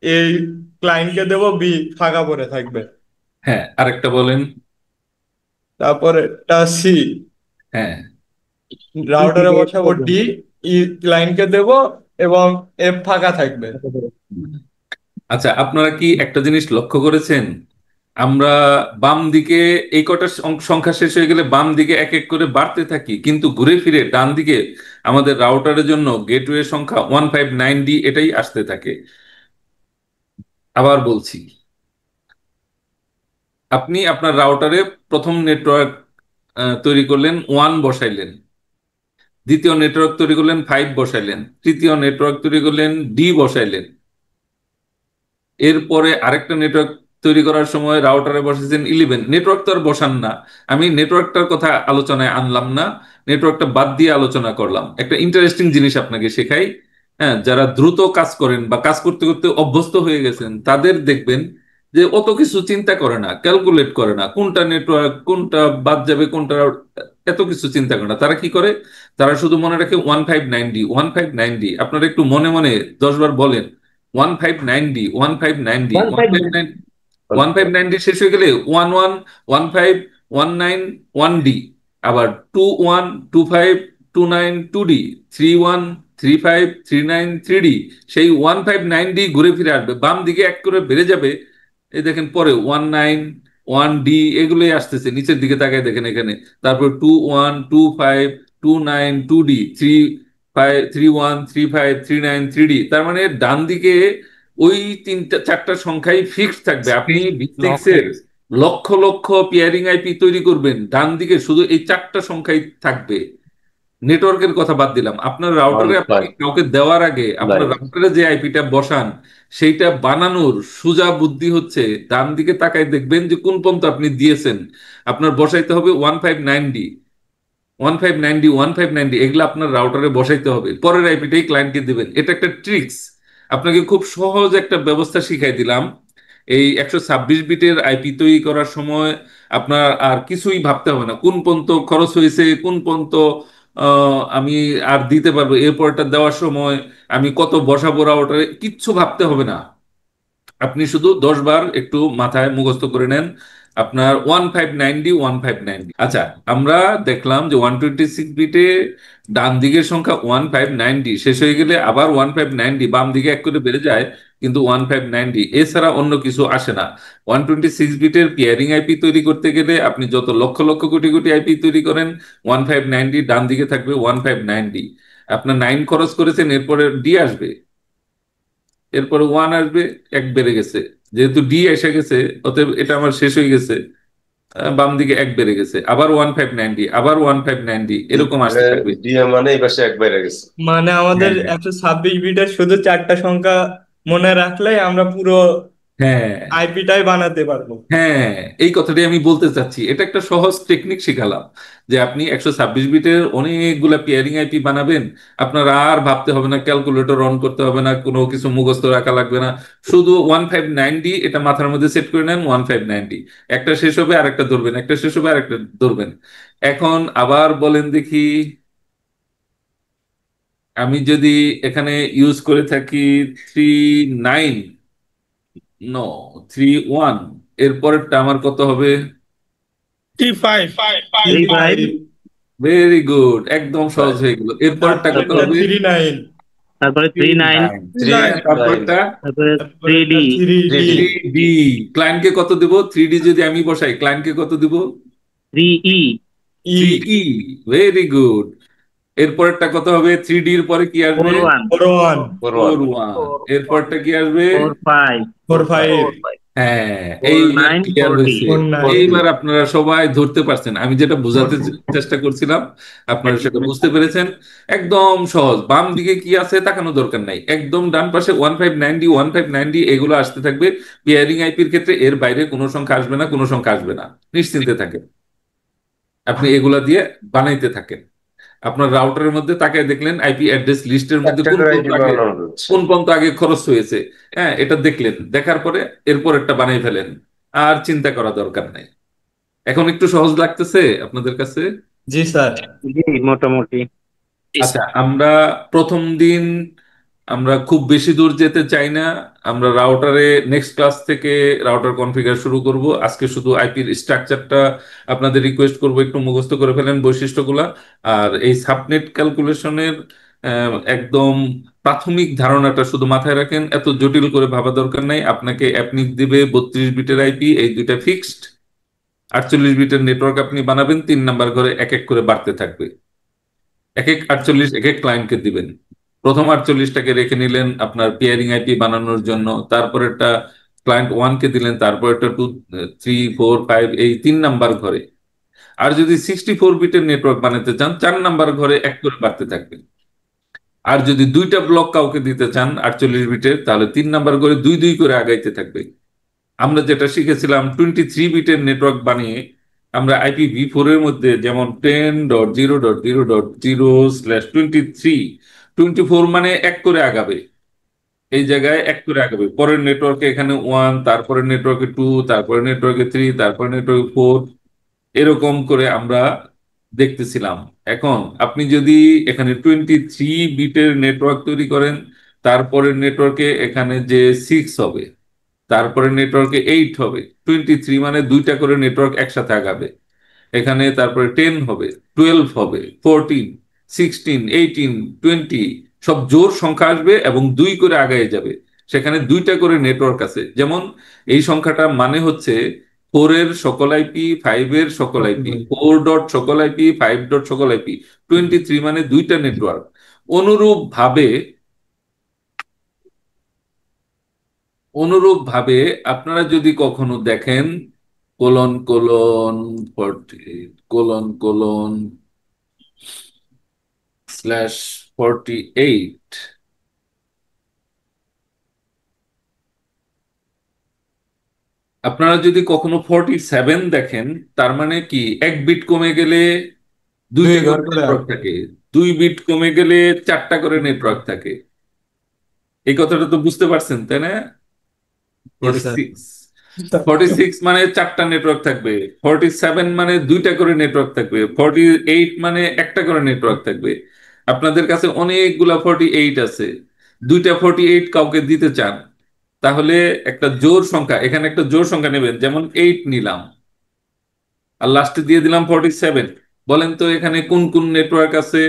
এই ক্লায়েন্টকে দেবো, বি ফাঁকা পড়ে থাকবে। হ্যাঁ, আরেকটা বলেন। তারপরেরটা সি, হ্যাঁ। রাউটারে বসাবো ডি, ই ক্লায়েন্টকে দেবো, এবং এফ ফাঁকা থাকবে। আচ্ছা, আপনারা কি একটা জিনিস লক্ষ্য করেছেন? আমরা বাম দিকে এই কটা সংখ্যা শেষ হয়ে গেলে বাম দিকে এক এক করে বাড়তে থাকি, কিন্তু ঘুরে ফিরে ডান দিকে আমাদের রাউটারের জন্য গেটওয়ে সংখ্যা 159D এটাই আসতে থাকে। আবার বলছি, আপনি আপনার রাউটারে প্রথম নেটওয়ার্ক তৈরি করলেন, 1 বসাইলেন। দ্বিতীয় নেটওয়ার্ক তৈরি করলেন, 5 বসাইলেন। তৃতীয় নেটওয়ার্ক তৈরি করলেন, ডি বসাইলেন। এরপরে আরেকটা নেটওয়ার্ক তৈরি করার সময় রাউটারে বসেছেন 11। নেটওয়ার্ক তো আর বসান না, আমি নেটওয়ার্কটার কথা আলোচনায় আনলাম না, নেটওয়ার্কটা বাদ দিয়ে আলোচনা করলাম। একটা ইন্টারেস্টিং জিনিস আপনাকে শেখাই। হ্যাঁ, যারা দ্রুত কাজ করেন বা কাজ করতে করতে অভ্যস্ত হয়ে গেছেন, তাদের দেখবেন যে অত কিছু চিন্তা করে না, ক্যালকুলেট করে না, কোনটা নেটওয়ার্ক, কোনটা বাদ যাবে, কোনটা এত কিছু চিন্তা করে না। তারা কি করে? তারা শুধু মনে রাখে 159D, 159D। আপনারা একটু মনে মনে 10 বার বলেন, 159D, 159D, 159। 159D শেষ হয়ে গেলে 11, 15, 19, 1D। আবার 21, 25, 29, 2D, 31, 35, 39, 3D। সেই 159D ঘুরে ফিরে আসবে, বাম দিকে এক করে বেড়ে যাবে। এই দেখেন, পরে 191D এগুলোই আসতেছে, নিচের দিকে তাকায় দেখেন এখানে। তারপর 21, 25, 29, 2D, 31, 35, 39, 3D। তার মানে ডান দিকে ওই তিনটা চারটা সংখ্যাই ফিক্সড থাকবে। আপনি ভিটেক্সের লক্ষ লক্ষ পিয়ারিং আইপি তৈরি করবেন, ডান দিকে শুধু এই চারটা সংখ্যাই থাকবে। নেটওয়ার্কের কথা বাদ দিলাম, আপনার ওয়ান রাউটারে আপনি ফাইভ কাউকে দেওয়ার আগে আপনার নাইন রাউটারে যে আইপিটা বসান, সেইটা বানানোর সুজা বুদ্ধি হচ্ছে ডান দিকে তাকায় দেখবেন যে কোন পর্যন্ত আপনি দিয়েছেন। আপনার বসাইতে হবে 159D, 159D, এগুলো আপনার রাউটারে বসাইতে হবে, পরের আইপিটাই ক্লায়েন্টকে দিবেন। এটা একটা ট্রিক্স। আপনাকে খুব সহজ একটা ব্যবস্থা শিখাই দিলাম। এই 126 বিটের আইপি তৈরি করার সময় আপনার আর কিছুই ভাবতে হবে না, কোন পর্যন্ত খরচ হয়েছে, কোন পর্যন্ত আমি আর দিতে পারবো, এরপরটা দেওয়ার সময় আমি কত বসাবো রাউটারে, কিচ্ছু ভাবতে হবে না। আপনি শুধু 10 বার একটু মাথায় মুখস্থ করে নেন আপনার 159D, 159D। আচ্ছা, আমরা দেখলাম যে 126 বিটে ডান দিকের সংখ্যা 159D শেষ হয়ে গেলে আবার 159D বাম দিকে এক করে বেড়ে যায়, কিন্তু 159D এছাড়া অন্য কিছু আসে না। 126 বিটের পিয়ারিং আইপি তৈরি করতে গেলে আপনি যত লক্ষ লক্ষ কোটি কোটি আইপি তৈরি করেন, 159D ডান দিকে থাকবে 159D। আপনার 9 খরচ করেছেন, এরপরে ডি আসবে, এরপরে 1 আসবে, এক বেড়ে গেছে। যেহেতু ডি এসে গেছে, অতএব এটা আমার শেষ হয়ে গেছে। বাম দিকে এক বেড়ে গেছে, আবার 159D, আবার 159D, এরকম আসতে থাকবে। ডিএম মানে এই পাশে এক বাইরে গেছে। মানে আমাদের হ্যাঁ, 126 বিটের শুধু 4টা সংখ্যা মনে রাখলেই আমরা পুরো হ্যাঁ, আইপিটাই বানাতে পারবো। হ্যাঁ, এই কথাটাই আমি বলতে চাচ্ছি। এটা একটা সহজ টেকনিক শিখালাম যে আপনি 126 বিটের অনেকগুলা পেয়ারিং আইপি বানাবেন। আপনার আর ভাবতে হবে না, ক্যালকুলেটর অন করতে হবে না, কোনো কিছু মুখস্থ রাখা লাগবে না। শুধু 1590 এটা মাথার মধ্যে সেট করে নেন, 1590 একটা শেষ হবে আর একটা ধরবেন, একটা শেষ হবে আর একটা ধরবেন। এখন আবার বলেন দেখি, আমি যদি এখানে ইউজ করে থাকি 39, নো, 31, এরপরেরটা আমার কত হবে? 35, থ্রি 35, ফাইভ ভেরি গুড, একদম সহজ Right. হয়ে গেল। এরপরটা কত তারপরেরটা হবে? 39, তারপরে থ্রি 39, নাইন হ্যাঁ, 39. তারপরটা তারপরে তারপরেরটা 3D, 3D, 3D. 3D। ক্লায়েন্টকে কত দেবো? 3D যদি আমি বসাই, ক্লায়েন্টকে কত দিব? 3E, 3E, 3E। Very good. এরপরেরটা কত হবে? 3D এর পরে কি আসবে? 41, 41, 4-1। এরপরটা কি আসবে? 45, 45, হ্যাঁ, এইবার 49, ক্লিয়ার 40, হয়েছে। 49। এইবার আপনারা সবাই ধরতে পারছেন আমি যেটা বোঝাতে চেষ্টা করছিলাম, আপনারা সেটা বুঝতে পেরেছেন। একদম সহজ। বাম দিকে কি আছে তাকানো দরকার নাই, একদম ডান পাশে 1590, 1590 এগুলো আসতে থাকবে। পেয়ারিং আইপির ক্ষেত্রে এর বাইরে কোনো সংখ্যা আসবে না, কোনো সংখ্যা আসবে না, নিশ্চিন্তে থাকেন। আপনি এগুলা দিয়ে বানাইতে থাকেন। আপনার রাউটারের মধ্যে তাকায় দেখলেন আইপি অ্যাড্রেস লিস্টের মধ্যে একটা কোন করে পর্যন্ত আইপি আগে, বানানো হচ্ছে। কোন পর্যন্ত আগে খরচ হয়েছে। হ্যাঁ, এটা দেখলেন, দেখার পরে এরপর একটা বানাই ফেলেন। আর চিন্তা করা দরকার নাই। এখন একটু সহজ লাগতেছে আপনাদের কাছে? জি স্যার। জি, মোটামুটি। আচ্ছা, আমরা প্রথম দিন আমরা খুব বেশি দূর যেতে চাই না। আমরা রাউটারে নেক্সট ক্লাস থেকে রাউটার কনফিগার শুরু করব। আজকে শুধু আইপির স্ট্রাকচারটা আপনাদের রিকোয়েস্ট করব একটু মুখস্থ করে ফেলেন বৈশিষ্ট্যগুলা। আর এই সাবনেট ক্যালকুলেশনের একদম প্রাথমিক ধারণাটা শুধু মাথায় রাখেন, এত জটিল করে ভাবা দরকার নাই। আপনাকে অ্যাপনিক দিবে 32 বিটের আইপি, এই দুইটা ফিক্সড। 48 বিটের নেটওয়ার্ক আপনি বানাবেন, 3 নাম্বার ঘরে এক এক করে বাড়তে থাকবে। এক এক 48 এক এক ক্লায়েন্টকে দিবেন। প্রথম 48টাকে রেখে নিলেন আপনার পেয়ারিং আইপি বানানোর জন্য, তারপরেরটা ক্লায়েন্ট 1কে দিলেন, তারপরেরটা 2, 3, 4, 5 এই 3 নাম্বার ঘরে। আর যদি 64 বিটের নেটওয়ার্ক বানাতে চান, 4 নাম্বার ঘরে এক করে বাড়তে থাকবে। আর যদি দুইটা ব্লক কাউকে দিতে চান 48 বিটের, তাহলে 3 নাম্বার ঘরে দুই দুই করে আগাইতে থাকবে। আমরা যেটা শিখেছিলাম 23 বিটের নেটওয়ার্ক বানিয়ে, আমরা IPv4 এর মধ্যে যেমন 10.0.0.0/23, 24 মানে এক করে আগাবে, এই জায়গায় এক করে আগাবে। পরের নেটওয়ার্কে এখানে 1, তারপরে নেটওয়ার্কে 2, তারপরে নেটওয়ার্কে 3, তারপরে নেটওয়ার্কে 4, এরকম করে আমরা দেখতেছিলাম। এখন আপনি যদি এখানে 23 বিটের নেটওয়ার্ক তৈরি করেন, তারপরের নেটওয়ার্কে এখানে যে 6 হবে, তারপরে নেটওয়ার্কে 8 হবে। 23 মানে দুইটা করে নেটওয়ার্ক একসাথে আগাবে। এখানে তারপরে 10 হবে, 12 হবে, 14, 16, 18, 20, সব জোড় সংখ্যা আসবে এবং দুই করে আগায় যাবে। সেখানে দুইটা করে নেটওয়ার্ক আছে। যেমন এই সংখ্যাটা মানে হচ্ছে 4 এর সকল আইপি, 5 এর সকল আইপি, 4 ডট সকল আইপি, 5 ডট সকল আইপি। 23 মানে দুইটা নেটওয়ার্ক। অনুরূপ ভাবে অনুরূপ ভাবে আপনারা যদি কখনো দেখেন কোলন কোলন 40:/48, আপনারা যদি কখনো 47 দেখেন, তার মানে কি 1 বিট কমে গেলে দুই দুইটা ঘর করে করে নেটওয়ার্ক থাকে, 2 বিট কমে গেলে 4টা করে নেটওয়ার্ক থাকে। এই কথাটা তো বুঝতে পারছেন তাই না? জি স্যার। 46, 46 মানে 4টা নেটওয়ার্ক থাকবে। 47 মানে দুইটা করে নেটওয়ার্ক থাকবে। 48 মানে একটা করে নেটওয়ার্ক থাকবে। আপনাদের কাছে অনেকগুলা 48 আছে, দুইটা 48 কাউকে দিতে চান, তাহলে একটা জোড় সংখ্যা, এখানে একটা জোড় সংখ্যা নেবেন, যেমন 8 নিলাম আর লাস্টে দিয়ে দিলাম 47। বলেন তো এখানে কোন কোন নেটওয়ার্ক আছে?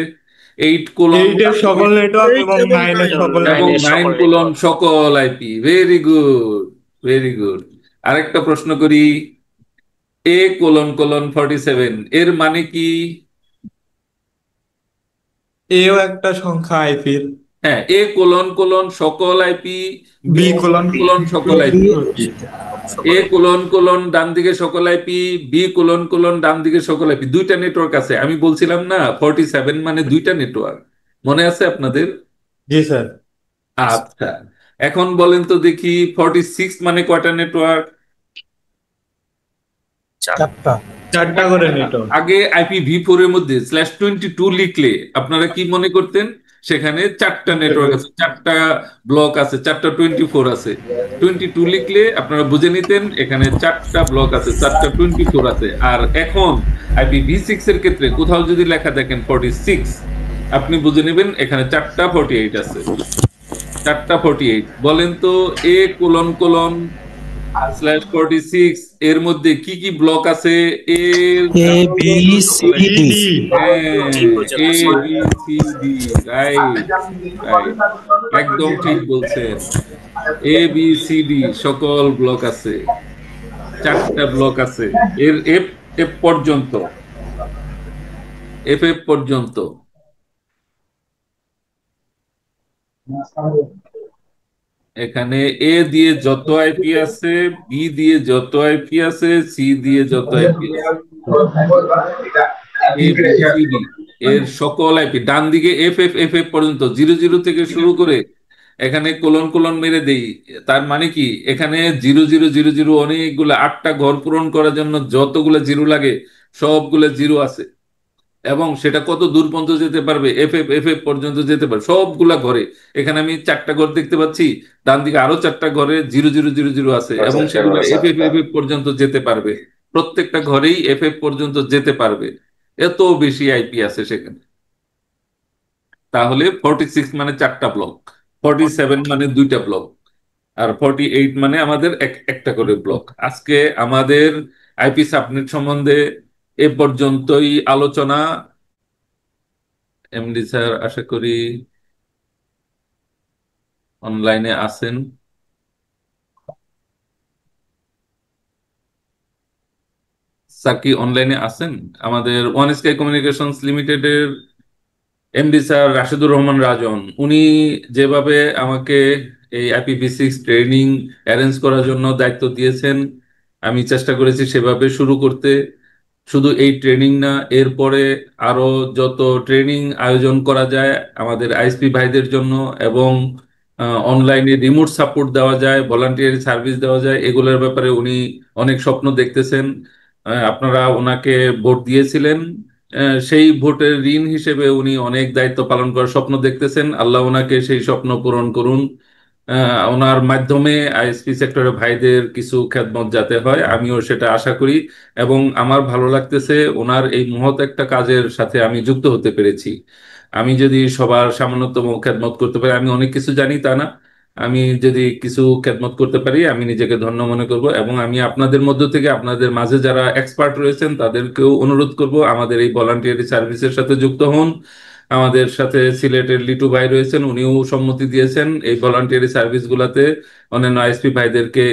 8:1 এইটের সকল নেটওয়ার্ক 8 এবং এবং 9-এর 9, সকল এবং 9 এর সকল 9:1 নেটওয়ার্ক। সকল IP. Very good, very good. আরেকটা প্রশ্ন করি, A:47 এর মানে কি? এও একটা সংখ্যা আইপির। হ্যাঁ, A::: সকল আইপি, বি কোলন সকল আইপি। A::: ডান দিকে সকল আইপি, B::: ডান দিকে সকল আইপি। দুইটা নেটওয়ার্ক আছে, আমি বলছিলাম না 47 মানে দুইটা নেটওয়ার্ক, মনে আছে আপনাদের? জি স্যার। আচ্ছা, এখন বলেন তো দেখি 46 মানে কয়টা নেটওয়ার্ক? চারটা করে নেটওয়ার্ক। আগে IPv4 এর মধ্যে /22 লিখলে আপনারা কি মনে করতেন? সেখানে চারটা নেটওয়ার্ক আছে, চারটা ব্লক আছে, চারটা 24 আছে। 22 লিখলে আপনারা বুঝে নিতেন এখানে চারটা ব্লক আছে, চারটা 24 আছে। আর এখন IPv6 এর ক্ষেত্রে কোথাও যদি লেখা দেখেন 46, আপনি বুঝে নেবেন এখানে চারটা 48 আছে, চারটা 48। বলেন তো A:::/46 এর মধ্যে কি কি ব্লক আছে? এর এ বি সি ডি। হ্যাঁ, ABCD, রাইট, রাইট, একদম ঠিক বলছেন। ABCD সকল ব্লক আছে, চারটা ব্লক আছে। এর এফ এফ পর্যন্ত, এফ পর্যন্ত। এখানে এ দিয়ে যত আইপি আছে, বি দিয়ে যত আইপি আছে, সি দিয়ে যত আইপি আছে, ABCD এর সকল আইপি ডান দিকে এফ পর্যন্ত 00 থেকে শুরু করে এখানে কোলন কোলন মেরে দেই। তার মানে কি এখানে 0000 অনেকগুলো, 8টা ঘর পূরণ করার জন্য যতগুলো জিরো লাগে সবগুলো জিরো আছে। এবং সেটা কত দূর পর্যন্ত যেতে পারবে? এফ পর্যন্ত যেতে পারবে সবগুলা ঘরে। এখানে আমি চারটা ঘর দেখতে পাচ্ছি, ডান দিকে আরো চারটা ঘরে 0000 আছে, এবং সেগুলো এফ পর্যন্ত যেতে পারবে। প্রত্যেকটা ঘরেই এফ পর্যন্ত যেতে পারবে। এত বেশি আইপি আছে সেখানে। তাহলে 46 মানে চারটা ব্লক, 47 মানে দুইটা ব্লক, আর 48 মানে আমাদের একটা করে ব্লক। আজকে আমাদের আইপি সাবনেট সম্বন্ধে এ পর্যন্তই আলোচনা। এমডি স্যার আশা করি অনলাইনে আছেন। স্যার কি অনলাইনে আছেন? আমাদের ওয়ান স্কাই কমিউনিকেশনস লিমিটেডের এমডি স্যার রাশেদুর রহমান রাজন, উনি যেভাবে আমাকে এই IPv6 ট্রেনিং অ্যারেঞ্জ করার জন্য দায়িত্ব দিয়েছেন, আমি চেষ্টা করেছি সেভাবে শুরু করতে। শুধু এই ট্রেনিং না, এরপরে আরো যত ট্রেনিং আয়োজন করা যায় আমাদের আইএসপি ভাইদের জন্য, এবং অনলাইনে রিমোট সাপোর্ট দেওয়া যায়, ভলান্টিয়ারি সার্ভিস দেওয়া যায়, এগুলোর ব্যাপারে উনি অনেক স্বপ্ন দেখতেছেন। আপনারা ওনাকে ভোট দিয়েছিলেন, সেই ভোটের ঋণ হিসেবে উনি অনেক দায়িত্ব পালন করার স্বপ্ন দেখতেছেন। আল্লাহ ওনাকে সেই স্বপ্ন পূরণ করুন। ওনার মাধ্যমে আইএসপি সেক্টরের ভাইদের কিছু খেদমত যাতে হয়, আমিও সেটা আশা করি। এবং আমার ভালো লাগতেছে ওনার এই মহৎ একটা কাজের সাথে আমি যুক্ত হতে পেরেছি। আমি যদি সবার সামান্যতম খেদমত করতে পারি, আমি অনেক কিছু জানি তা না, আমি যদি কিছু খেদমত করতে পারি আমি নিজেকে ধন্য মনে করব। এবং আমি আপনাদের মধ্য থেকে, আপনাদের মাঝে যারা এক্সপার্ট রয়েছেন তাদেরকেও অনুরোধ করব আমাদের এই ভলান্টিয়ারি সার্ভিসের সাথে যুক্ত হন। আমাদের সাথে সিলেটের লিটু ভাই রয়েছেন, উনিও সম্মতি দিয়েছেন এই ভলান্টিয়ারি সার্ভিস গুলাতে অন্যান্য আইএসপি ভাইদেরকে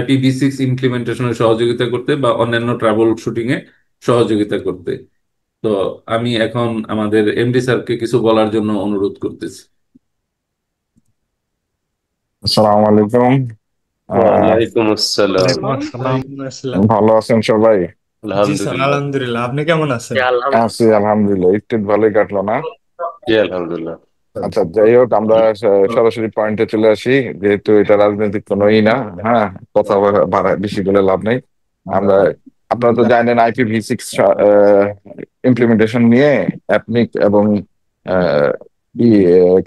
IPv6 ইমপ্লিমেন্টেশনে সহযোগিতা করতে বা অন্যান্য ট্রাবল শুটিং এ সহযোগিতা করতে। তো আমি এখন আমাদের এমডি স্যারকে কিছু বলার জন্য অনুরোধ করতেছি। আসসালামু আলাইকুম। ওয়ালাইকুম আসসালাম। ওয়ালাইকুম আসসালাম। ভালো আছেন সবাই? জি স্যার, আলহামদুলিল্লাহ। আলহামদুলিল্লাহ। আপনি কেমন আছেন? আছি আলহামদুলিল্লাহ, একটু ভালোই কাটলো না? জি আলহামদুলিল্লাহ। আচ্ছা, যাই হোক, আমরা সরাসরি পয়েন্টে চলে আসি, যেহেতু এটা রাজনৈতিক কোনো না। হ্যাঁ, কথা বেশি বলে লাভ নেই। আমরা, আপনারা তো জানেন IPv6 ইমপ্লিমেন্টেশন নিয়ে অ্যাপনিক এবং আহ,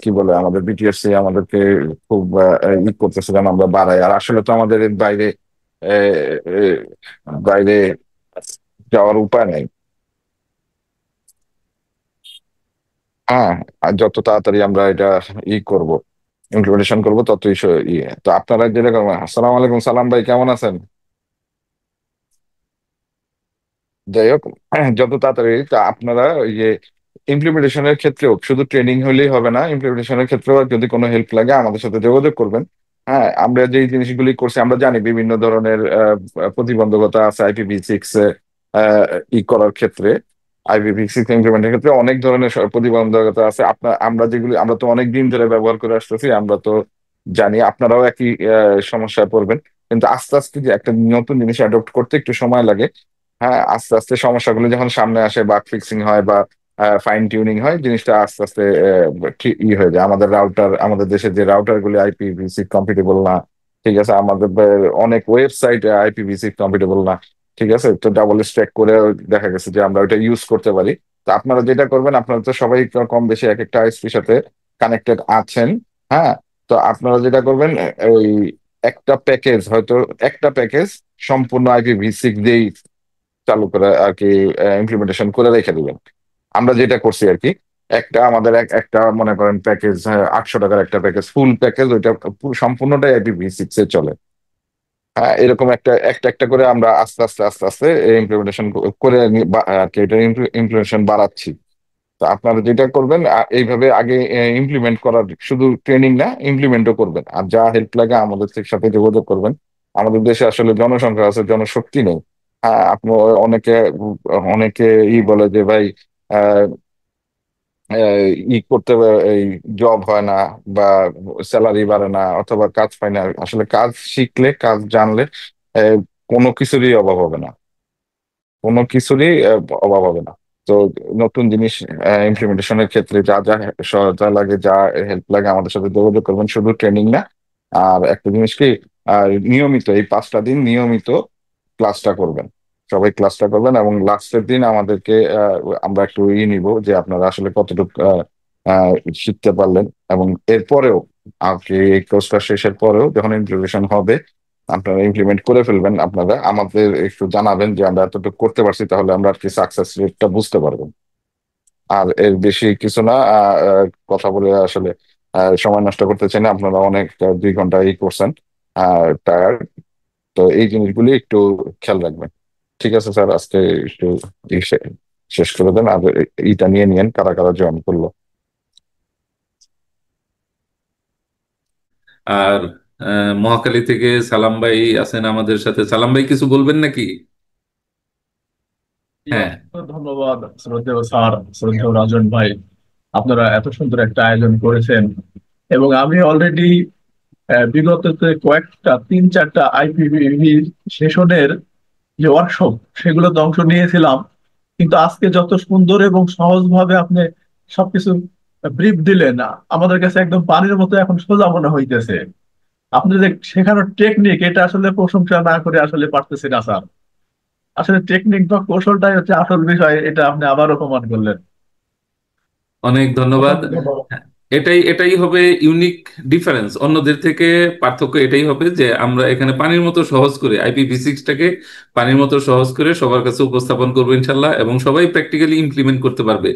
কি বলে আমাদের BTRC আমাদেরকে খুব করতেছিলাম আমরা বাড়াই। আর আসলে তো আমাদের এর বাইরে বাইরে যাওয়ার উপায় নেই। হ্যাঁ, আর যত তাড়াতাড়ি আমরা এটা করব, ইমপ্লিমেন্টেশন করবো, ততই তো আপনারা যেরকম। আসসালামু আলাইকুম, সালাম ভাই, কেমন আছেন? যাই হোক, যত তাড়াতাড়ি তা আপনারা ওই যে ইমপ্লিমেন্টেশনের ক্ষেত্রেও শুধু ট্রেনিং হলেই হবে না, ইমপ্লিমেন্টেশনের ক্ষেত্রেও যদি কোনো হেল্প লাগে আমাদের সাথে যোগাযোগ করবেন। হ্যাঁ, আমরা যে জিনিসগুলি করছি আমরা জানি বিভিন্ন ধরনের প্রতিবন্ধকতা আছে IPv6 করার ক্ষেত্রে। IPv6 ইমপ্লিমেন্টের ক্ষেত্রে অনেক ধরনের প্রতিবন্ধকতা আছে। আমরা তো অনেক দিন ধরে ব্যবহার করে আসতেছি, আমরা তো জানি আপনারাও একই সমস্যায় পড়বেন। কিন্তু আস্তে আস্তে যে একটা নতুন জিনিস অ্যাডপ্ট করতে একটু সময় লাগে। হ্যাঁ, আস্তে আস্তে সমস্যাগুলো যখন সামনে আসে, বাগ ফিক্সিং হয় বা ফাইন টিউনিং হয়, জিনিসটা আস্তে আস্তে ঠিক হয়ে যায়। আমাদের দেশের যে রাউটার গুলি IPv6 কম্পিটেবল না, ঠিক আছে, আমাদের অনেক ওয়েবসাইট IPv6 কম্পিটেবল না, ঠিক আছে, তো ডাবল স্ট্যাক করে দেখা গেছে যে আমরা ওইটা ইউজ করতে পারি। তো আপনারা যেটা করবেন, আপনারা তো সবাই কম বেশি এক একটা আইএসপির সাথে কানেক্টেড আছেন। হ্যাঁ, তো আপনারা যেটা করবেন, ওই একটা প্যাকেজ সম্পূর্ণ IPv6 দিয়েই চালু করে আর কি ইমপ্লিমেন্টেশন করে রেখে দিবেন। আমরা যেটা করছি আর কি, আমাদের একটা মনে করেন প্যাকেজ, 800 টাকার একটা প্যাকেজ, ফুল প্যাকেজ, ওইটা সম্পূর্ণটাই IPv6 এ চলে। হ্যাঁ, এরকম একটা একটা একটা করে আমরা আস্তে আস্তে আস্তে আস্তে ইমপ্লিমেন্টেশন করে আর কি এটা ইমপ্লিমেন্টেশন বাড়াচ্ছি। তো আপনারা যেটা করবেন, এইভাবে আগে ইমপ্লিমেন্ট করার, শুধু ট্রেনিং না, ইমপ্লিমেন্টও করবেন। আর যা হেল্প লাগে আমাদের সাথে যোগাযোগ করবেন। আমাদের দেশে আসলে জনসংখ্যা আছে, জনশক্তি নেই। হ্যাঁ, আপনি অনেকে অনেকে বলে যে ভাই আহ, করতে এই জব হয় না, বা স্যালারি বাড়ে না, অথবা কাজ পায় না। আসলে কাজ শিখলে, কাজ জানলে আহ, কোনো কিছুরই অভাব হবে না, কোনো কিছুরই অভাব হবে না। তো নতুন জিনিস ইমপ্লিমেন্টেশনের ক্ষেত্রে যা যা সহায়তা লাগে, যা হেল্প লাগে, আমাদের সাথে যোগাযোগ করবেন। শুধু ট্রেনিং না, আর একটা জিনিস কি, নিয়মিত এই 5টা দিন নিয়মিত ক্লাসটা করবেন। সবাই ক্লাসটা করবেন, এবং লাস্টের দিন আমাদেরকে আমরা একটু নিব যে আপনারা আসলে কতটুকু আহ, শিখতে পারলেন। এবং এরপরেও আর কি এই কোর্সটা শেষের পরেও যখন ইমপ্লিমেন্টেশন হবে, আপনারা ইমপ্লিমেন্ট করে ফেলবেন, আপনারা আমাদের একটু জানাবেন যে আমরা এতটুকু করতে পারছি, তাহলে আমরা আর কি সাকসেস রেটটা বুঝতে পারবো। আর এর বেশি কিছু না, কথা বলে আসলে সময় নষ্ট করতে চাই না। আপনারা অনেক 2 ঘন্টা করছেন, টায়ার্ড, তো এই জিনিসগুলি একটু খেয়াল রাখবেন। ঠিক আছে স্যার, আজকে একটু শেষ করে দেন, আর এইটা নিয়ে নিয়েন কারা কারা জয়েন করলো। আর মহাখালী থেকে সালাম ভাই আছেন আমাদের সাথে। সালাম ভাই কিছু বলবেন নাকি? হ্যাঁ। অসংখ্য ধন্যবাদ শ্রদ্ধেয় স্যার, শ্রদ্ধেয় রাজন ভাই, আপনারা এত সুন্দর একটা আয়োজন করেছেন। এবং আমি অলরেডি বিগত কয়েকটা 3-4টা IPv সেশনের যে ওয়ার্কশপ, সেগুলোতে অংশ নিয়েছিলাম। কিন্তু আজকে যত সুন্দর এবং সহজ ভাবে আপনি সবকিছু ব্রিফ দিলেন, আমাদের কাছে একদম পানির মতো এখন সোজা মনে হইতেছে। আপনি যে শেখানোর টেকনিক, এটা আসলে প্রশংসা না করে আসলে পারতেছি না স্যার। আসলে টেকনিক বা কৌশলটাই হচ্ছে আসল বিষয়, এটা আপনি আবারও প্রমাণ করলেন। অনেক ধন্যবাদ। অসংখ্য ধন্যবাদ। এটাই এটাই হবে ইউনিক ডিফারেন্স, অন্যদের থেকে পার্থক্য এটাই হবে যে আমরা এখানে পানির মতো সহজ করে IPv6টাকে পানির মতো সহজ করে সবার কাছে উপস্থাপন করবো ইনশাল্লাহ, এবং সবাই প্র্যাকটিক্যালি ইমপ্লিমেন্ট করতে পারবে।